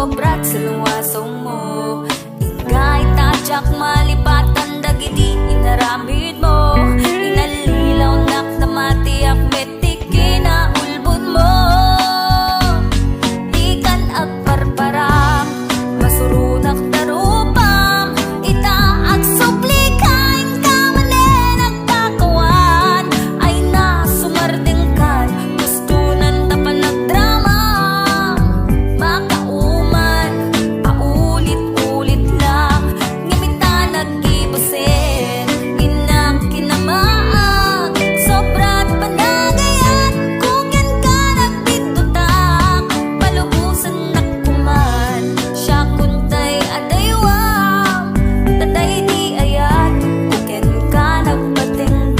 sobrat sa luwasong mo. Ingay tadyak malipatan dagiti inaramid mo. Inalilaw nak na matiyak metiki na ulbon mo. Ikan agparparang masurunak darupam. Itaag supli kain kamane nagkakawan. Ay nasumardeng kan gustunan tapan nagdrama. Makauman paulit-ulit lang ngimita nag-ibusin. Inang kinamaag sobra't panagayat. Kugyan ka nagpitutak palubusan na kuman. Siya kuntay adaywang tatay di ayat. Kugyan ka nagpatinggan.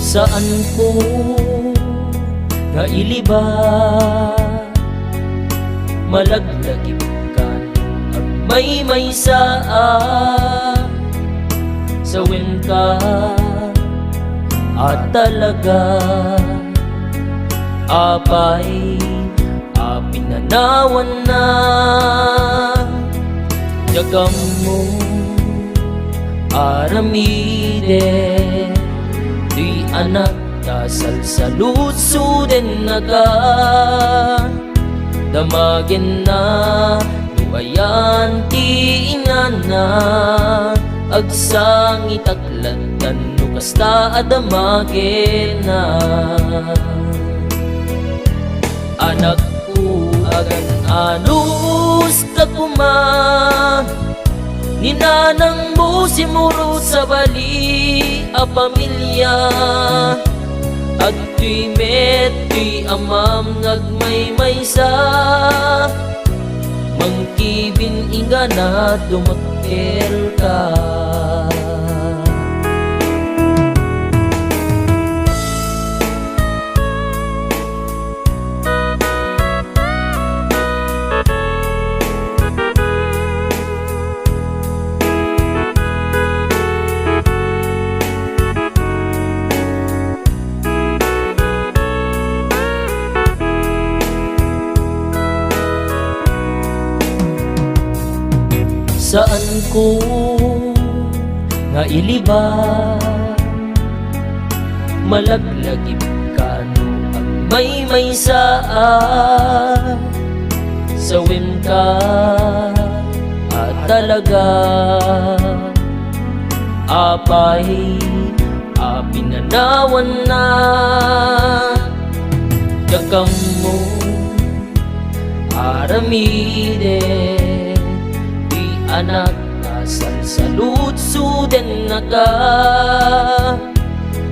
Saan ko nailiba malaglagip ka at may saa sawin ka at talaga apay apinanawan na jagam mo aramide di anak dasal sa lutso din naga damagin na duayan ti inana agsang itaklandan no kasta adamagin na anak ko agan anus ka kuma ninanang mo simuro sa bali a pamilya at tuy met tuy amam nagmaymaysa mangkibin ingana dumakkel ka. Saan ko nailiba malaglagip ka no ang may saa sawin ka at talaga apay apinanawan na jagam mo aramide anak nasal sa lutso din naga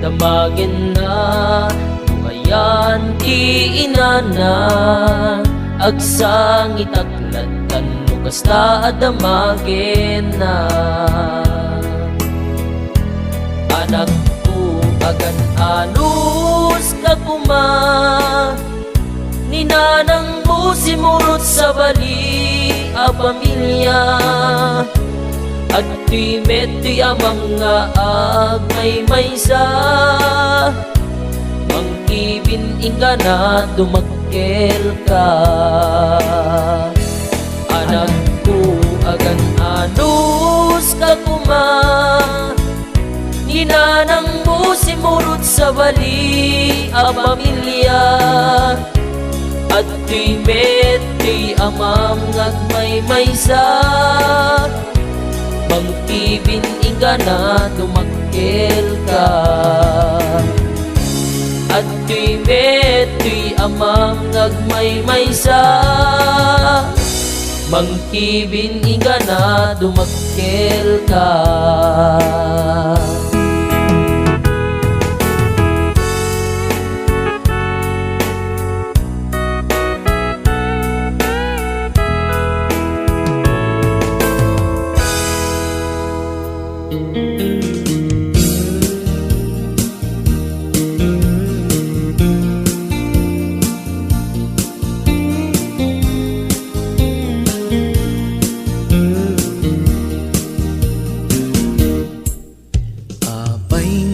damagin na numayan iinana agsang itaklandan no kasta damagin na anak ko agan anus ka kuma ninanang mo simurot sa bali a pamilya at tuy met tuy amang nga agmaymaysa mangkibin ingana dumakkel ka anak ko agan anus ka kuma ninanang mo simurot sa bali a pamilya at tuy met tuy amam ngagmaymaysa mangkibin ingana dumakkel ka at tuy met tuy amam ngagmaymaysa mangkibin ingana dumakkel ka.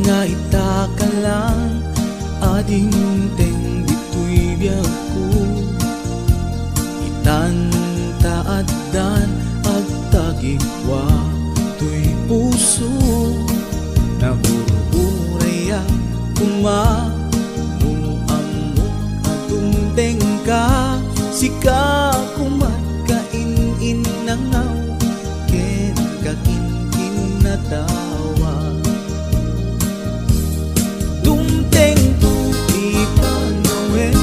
nga itaka lang ading teng dito'y biyag ko. Itantaadan ag tagigwa to'y puso nabuburaya kumanuamok atong tengka sika kumat kainin nangaw ken kakinkin na tawa dumteng tu ipanawin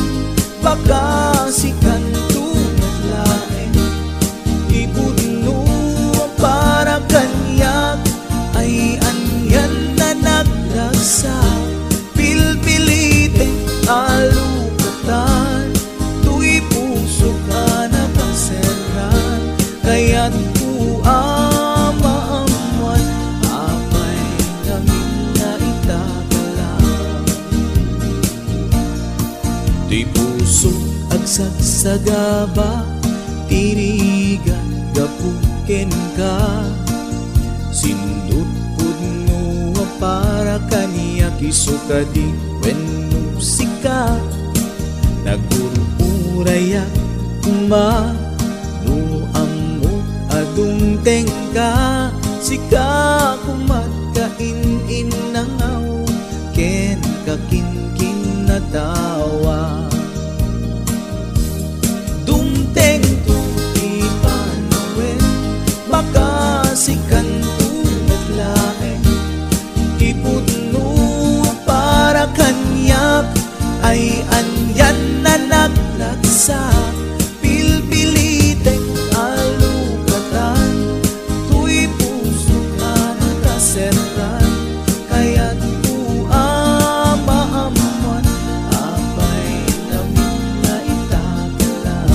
baka sikan tu naglaen ibudno ang para kanyak ay anyan na naglagsa pilpilite alukatan tu'y puso ka na pagseran kaya't ku amaamuan apay kami na itagalang tu'y puso agsagsagaba tirigan gapuken ka sindut pudno para kaniya kisukadi wenno sika nagururaya kuma no amo adung tengka sika kumat kainin nangaw ken kakinkin na tawa dumteng tu ipanawin baka sikan tu naglaen ipudno para kanyak ay anyan na naglagsa pilpilitek alukatan tu'y puso ka nakaseran kaya't ku amaamuan apay namin na itagalang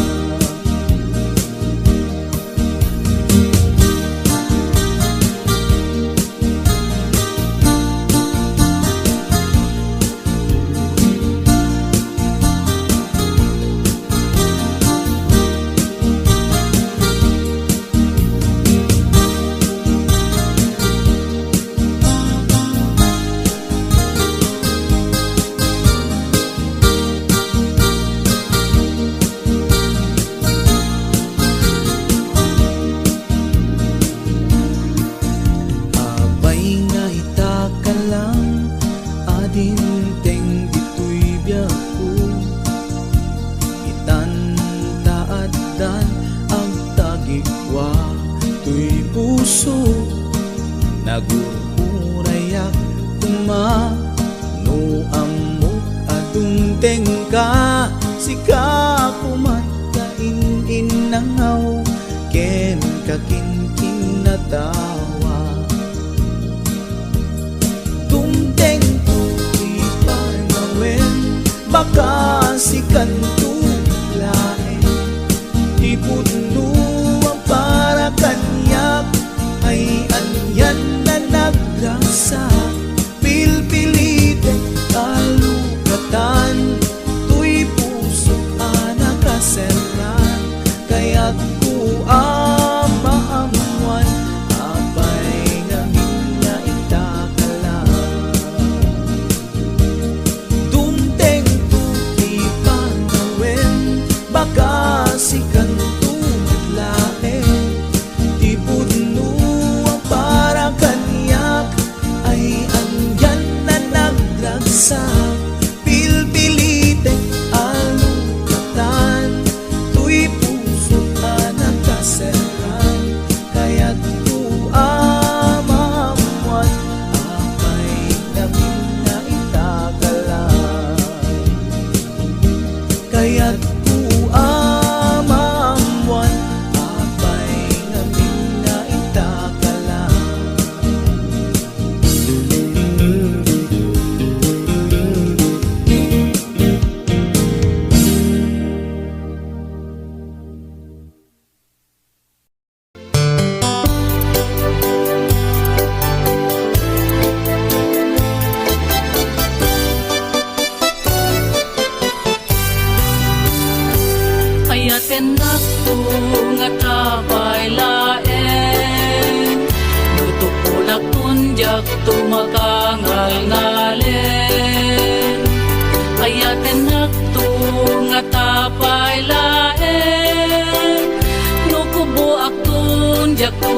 apay nga itaka lang ading teng dito'y biyag ko itantaadan ang tagigwa to'y puso nagururayak kumano amok atong tengka sika kumat kainin nangaw ken kakinkin na tawa dumteng tu ipanawin baka sikan tu lain ipudno ang para kanyak ay anyan na naglasa pilpilite kalukatan tu'y puso nakaseran kaya't ku amaamuan apay ngamin na itagalang dumteng tu ipanawin baka sikan tu naglaen ipudno ang para kanyak ay anyan na naglagsa pilpilite alukatan tu'y puso ka nakaseran kaya't ku amaamuan apay namin na itagalang kaya't ku amaamuan apay namin na itagalang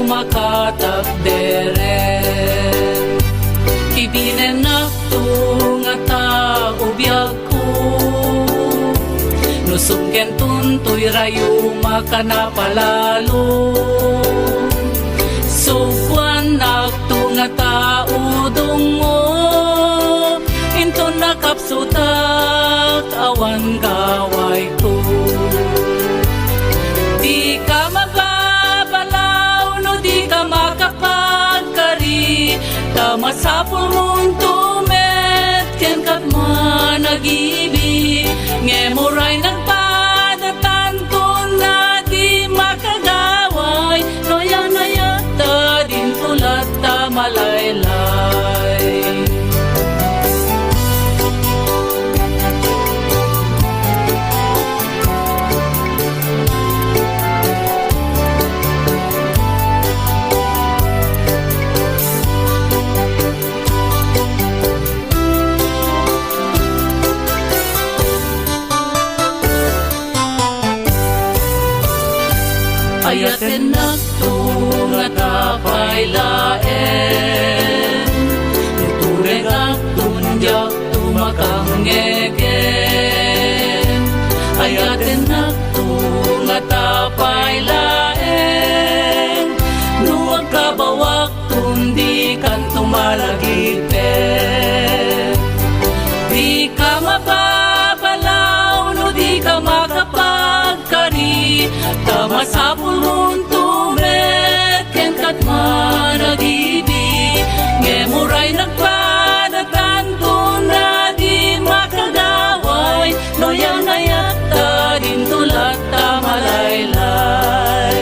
makatagderet. Ibinen ako nga taubiyag ko, nusugken tuntoy rayo makanapalalo. Sugwan ako nga taudungo, into nakapsutak awan gaway ko. Di ka mababalaw no di ka makapagkari, tamasapul mong tumet ken kat manag-ibig. Ngemuray nagpadatan ko na di makagaway, noya-nayata din tulat ta malaylay. Ayaten ako nga tapay laen, tutureg akong diyak tumakangegen. Ayaten ako nga tapay laen, nuwag kabawak kundi kan tumalagipet. Di ka mababalaw no di ka makapagkari, tamasapul mong tumet ken kat manag-ibig. Ngemuray nagpadatan ko na di makagaway, noya-nayata din tulat ta malaylay.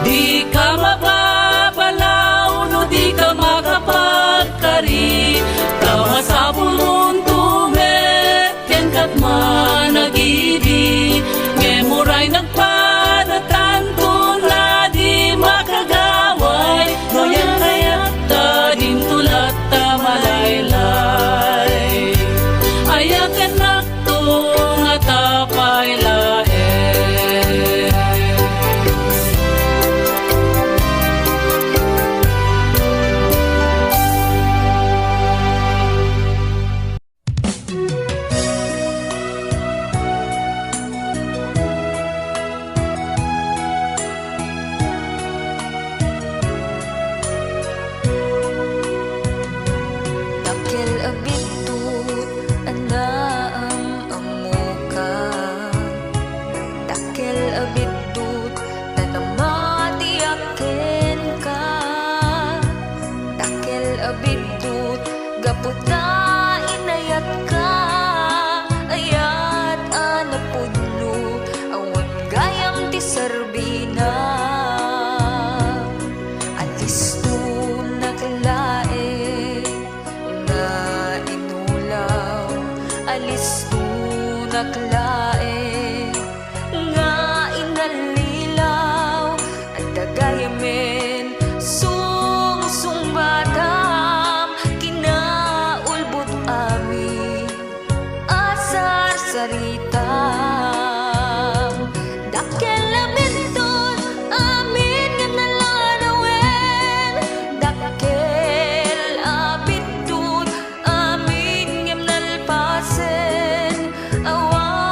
Di ka mababalaw no di ka makapagkari, tamasapul mong tumet ken kat manag-ibig. Ngemuray nagpadatan ko na di makagaway, noya-nayata din tulat ta malaylay. Ayaten ako nga tapay laen. Dakkel abitut anaam amuka, dakkel abitut tanamati aken ka, dakkel abitut gaputa inayat ka, ayat anapudno awan gayam ti serbina. Alis tu naklae na inulaw, alis tu naklae nga inalilaw, at dagayamen sung badam kinaulbot amin asar sarita. Dakkel abitut amin nga nalanawen, dakkel abitut amin nga nalpasen, awan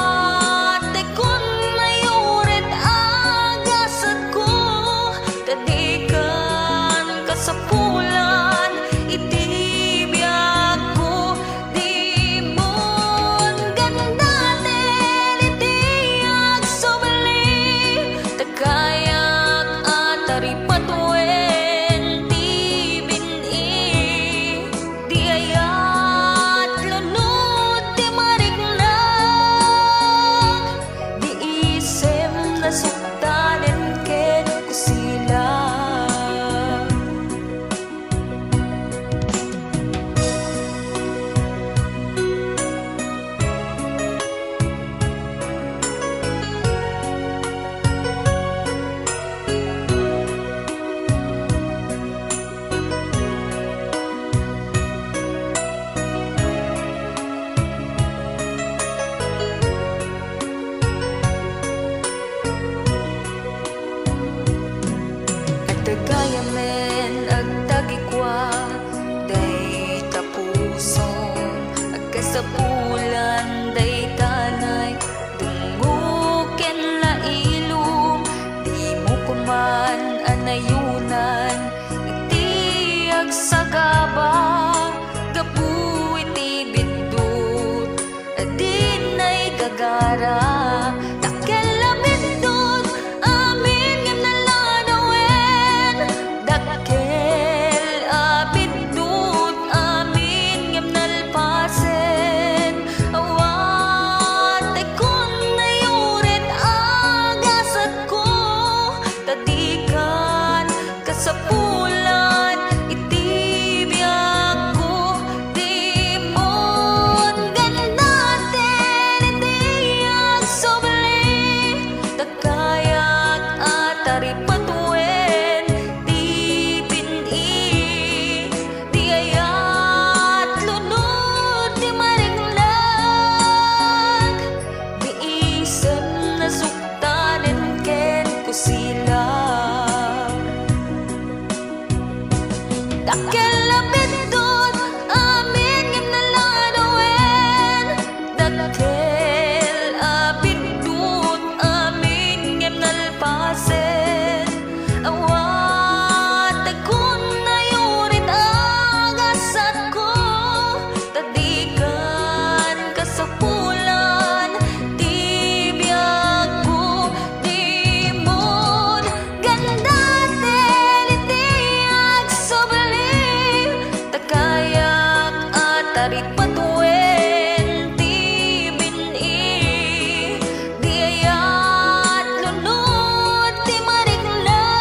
tarit patuen ti bini di ayat lunod ti mariklang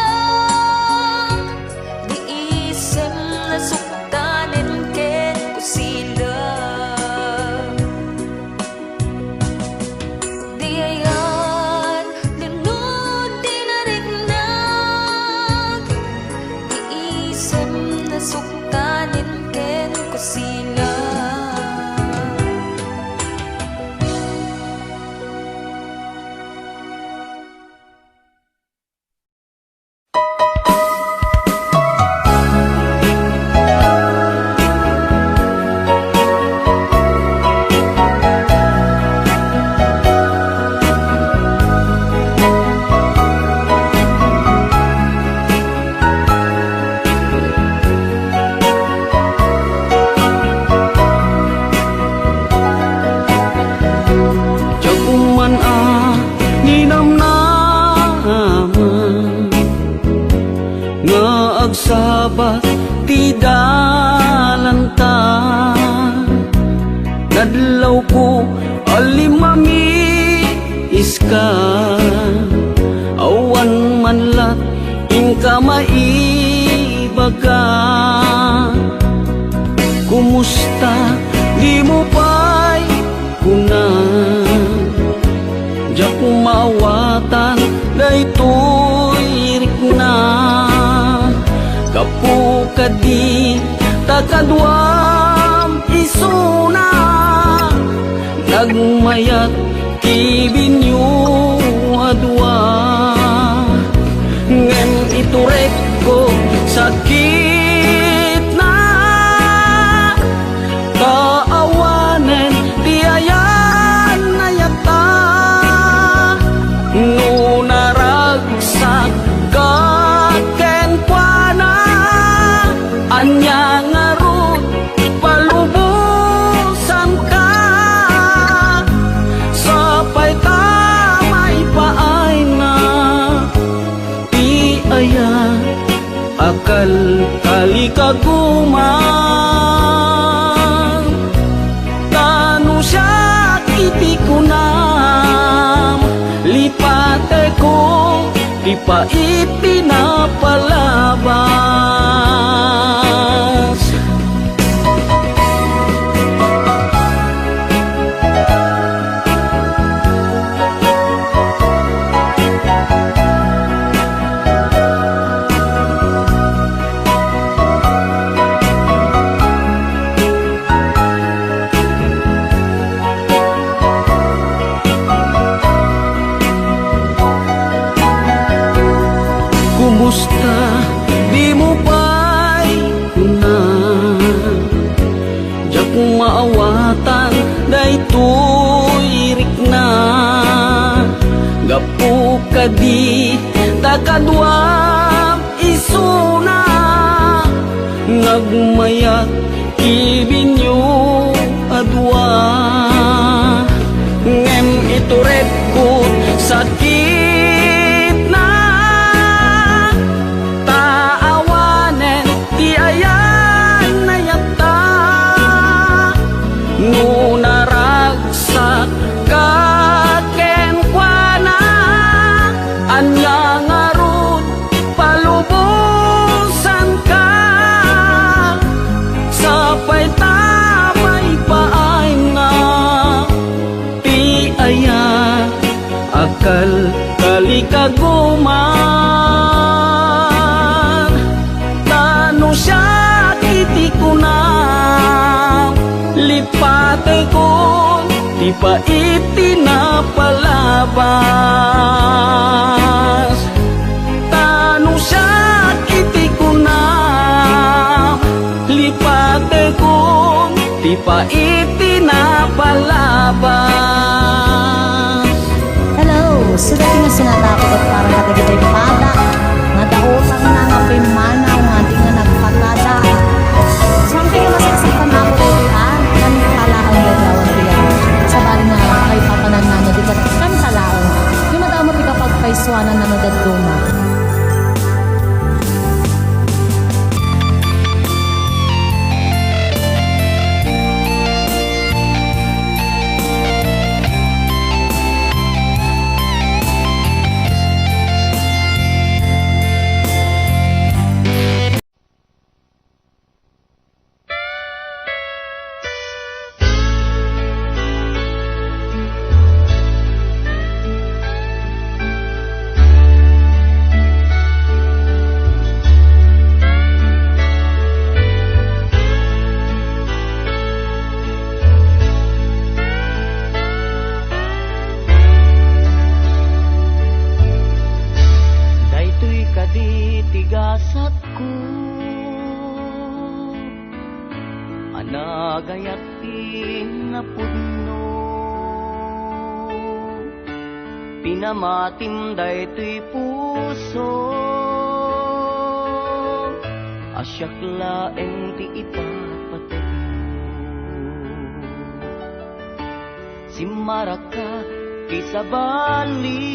di isem na suktanen ken ko sila di ayat lunod ti nariklang di isem na suktanen ken ko sila. Jakuman ninamnaman nga agsabat ti dalanta nadlaw ko alimami iska awan manlat ingka maibaga kumusta di mo pa'y kunan Diyak kumawatan daytoy rikna kapukadi takadwam isuna nagmayat kibinyo adwa ngem iturek ko sakit na kaawanen di ayan na yata no naragsak ka ken kuana anya ngarut palubusan ka sapay tamay paay na ti aya akal kali kagumang tanu siya kiti kunam lipate ko di pa ipinapalabas kumusta di mo pa'y kunan diyak maawatan daytoy rikna gapu kadi takadwam isuna ngagmayat kibinyo adwa ngem iturek ko sakit na taawanen ti ayan na yata no naragsak ka ken kuana anya ngarut palubusan ka sapay tamay paay nga ti aya akal kali kaguman tanu siya kiti kunam lipate ko di pa itinapalabas tanu siya kiti kunam lipate ko di pa itinapalabas. Hello, sudah nga sinatakot at parang katagitay pada nga daotang na nga pimanaw nga di nga nagpatada something nga masaksakan ako dito kan kalaang gagawan tiya sa bali nga ay papanan na no di ka kan kalaang di madamo ti kapag kaiswanan na nadaduma. Anagayat pinapudno Pinamatim daytoy puso Asyak laeng ti ipapatay Simaraka kisabali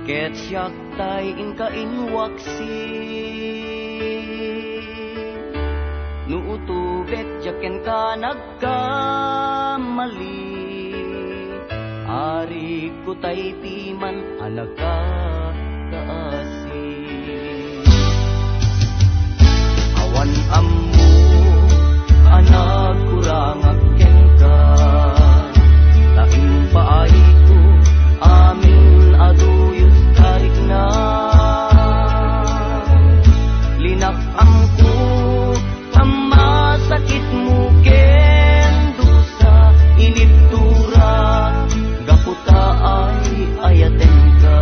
Ket siyak tay inkainwaksi Nuutubet jaken ka nagkamali Ari ko tay timan alaka kaasi Awan ammo anak kurang aken ka Taing paay ko amin aduyos tarik na Linakam ko ama sakit mo ken dusa inidtura gaputa ay ayaten ka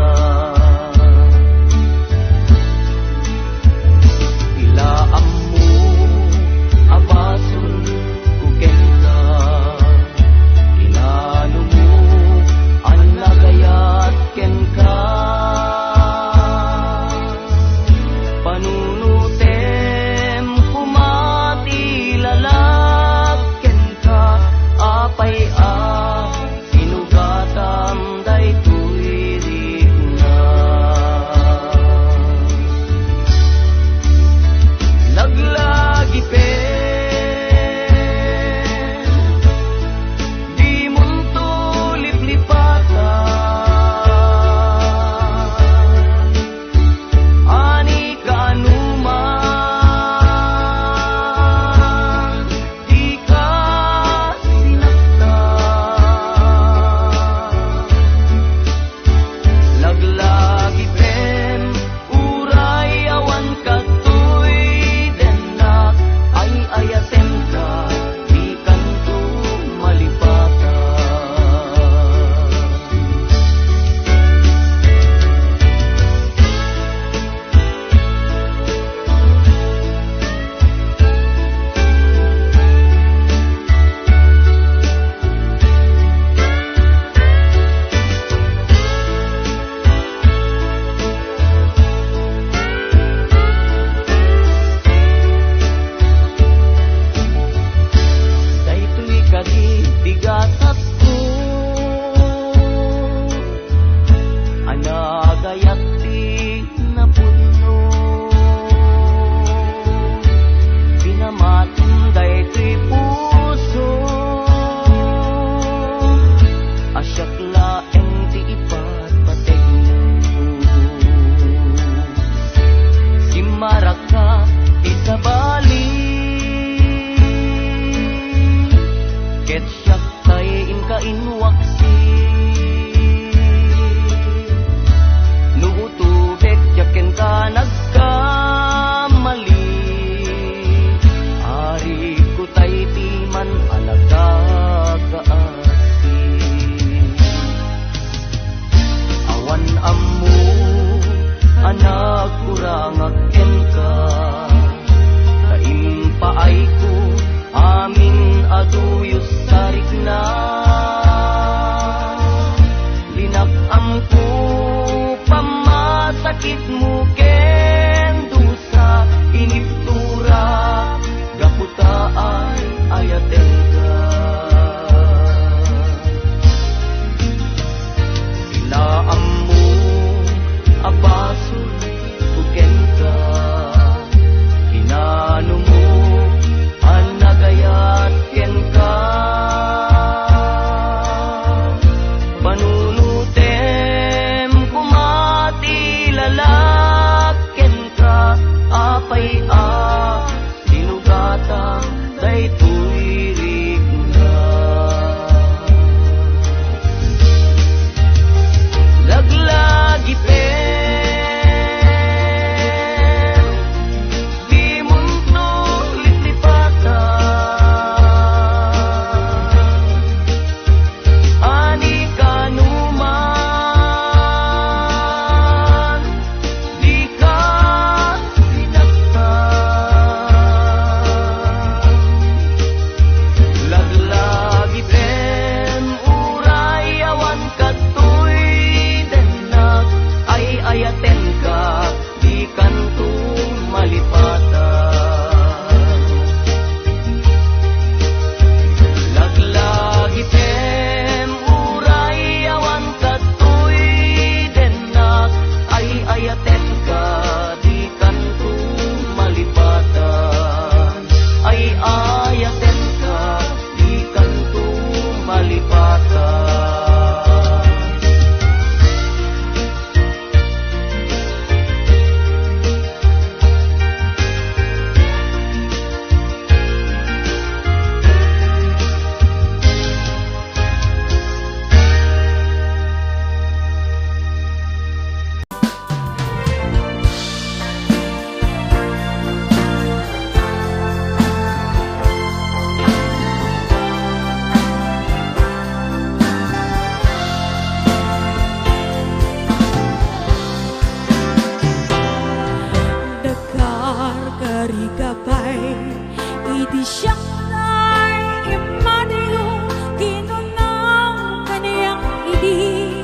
Iti siyang na'y imadayo, tinunang kaniyang idi,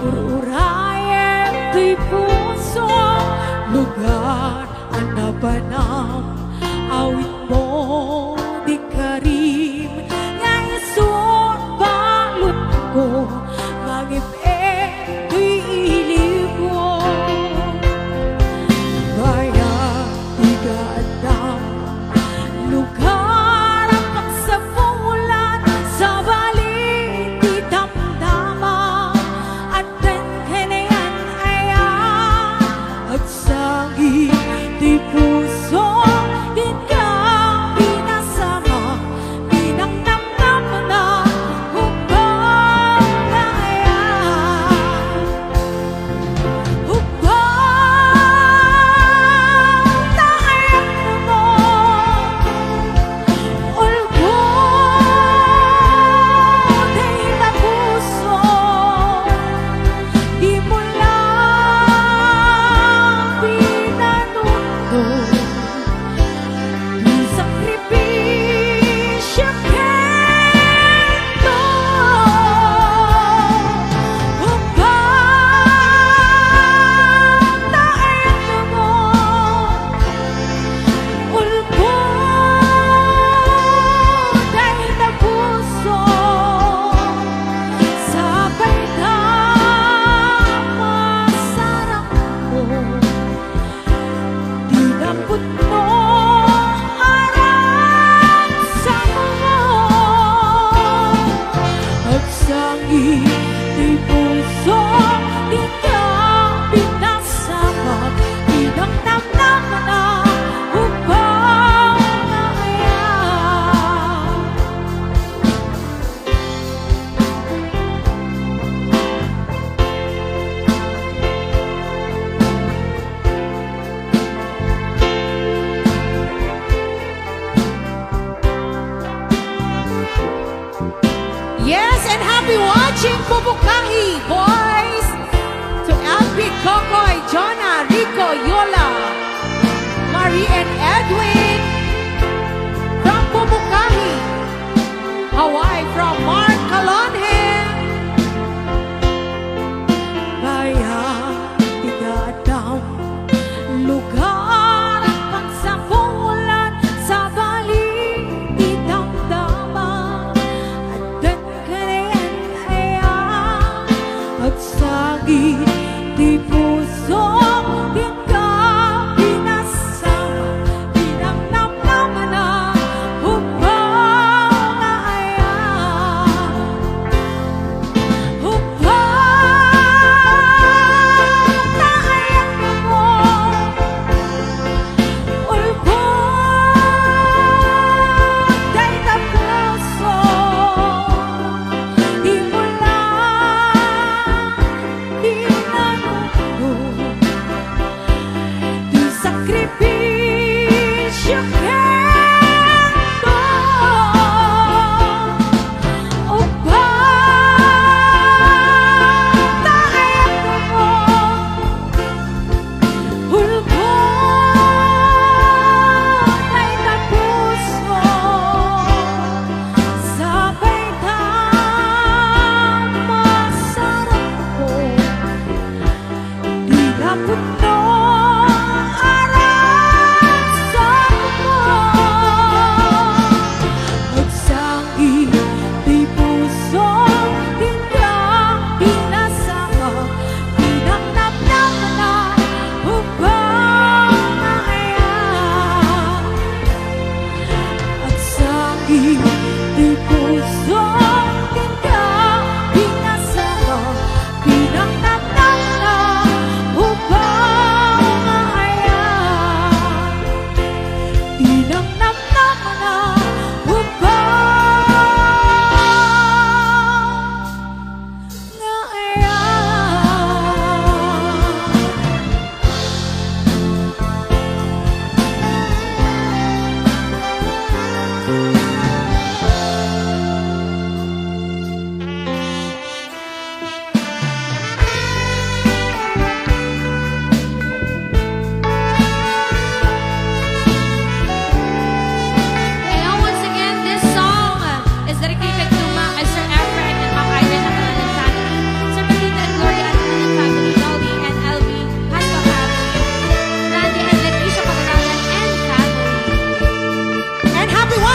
ururayan to'y puso, lugar ang nabanam, awit mo di karim, nga isun balot ko, magipet to'y iligo. Kaya tigaadam, lugar ang pagsabulan, sa balik di damdama, at dan kanayan ayan, at sangi di puso, din ka pinasama, pinang namnam na hubang na ayan. Hubang na ayan mo, ulgo day na puso, di mo lang pinanundo, di sakripisyo kento. Hubang na ayan mo, ulgo day na puso, sabay na masarap mo, dinapot mo harap sa mo, at sangi di puso, di ka pinasama, pinang namnam na hubang na ayan. Yes, and happy watching Pupukahi, boys! To LP, Kokoy, Jonah, Rico, Yola, Marie and Edwin from Pupukahi, Hawaii from Mark Kalonhen. Kaya tigadam, lugar ang pagsabulan, sa balik di damdaman, at dan kanayan ayan, at sagi di puso, din ka pinasama,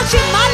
Chimay